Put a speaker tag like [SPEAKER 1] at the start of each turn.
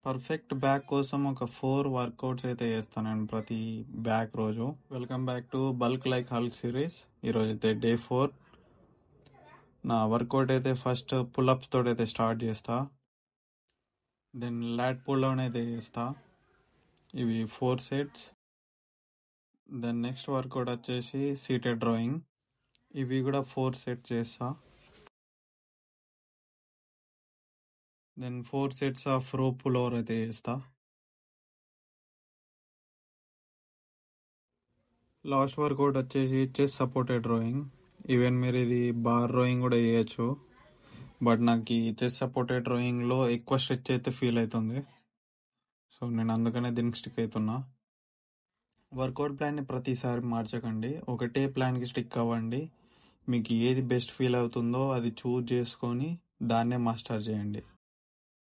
[SPEAKER 1] Perfect back కోసం ఒక 4 workouts అయితే చేస్తాను నేను ప్రతి బ్యాక్ రోజు. Welcome back to bulk like Hulk series. ఈరోజు అయితే డే 4. నా వర్కౌట్ అయితే ఫస్ట్ పుల్అప్స్ తోటి అయితే స్టార్ట్ చేస్తా. దెన్ లాట్ పుల్ డౌన్ అయితే చేస్తా, ఇవి 4 సెట్స్. దెన్ నెక్స్ట్ వర్కౌట్ వచ్చేసి సీటెడ్ డ్రాయింగ్, ఇవి కూడా 4 సెట్స్ చేస్తా. దెన్ 4 సెట్స్ ఆఫ్ రో పుల్ ఓవర్ అయితే చేస్తా. లాస్ట్ వర్కౌట్ వచ్చేసి చెస్ట్ సపోర్టెడ్ రోయింగ్. ఈవెన్ మీరు ఇది బార్ రోయింగ్ కూడా చేయొచ్చు, బట్ నాకు ఈ చెస్ట్ సపోర్టెడ్ రోయింగ్లో ఎక్కువ స్ట్రెచ్ అయితే ఫీల్ అవుతుంది. సో నేను అందుకనే దీనికి స్టిక్ అవుతున్నా. వర్కౌట్ ప్లాన్ని ప్రతిసారి మార్చకండి, ఒకటే ప్లాన్కి స్టిక్ అవ్వండి. మీకు ఏది బెస్ట్ ఫీల్ అవుతుందో అది చూజ్ చేసుకొని దాన్నే మాస్టర్ చేయండి.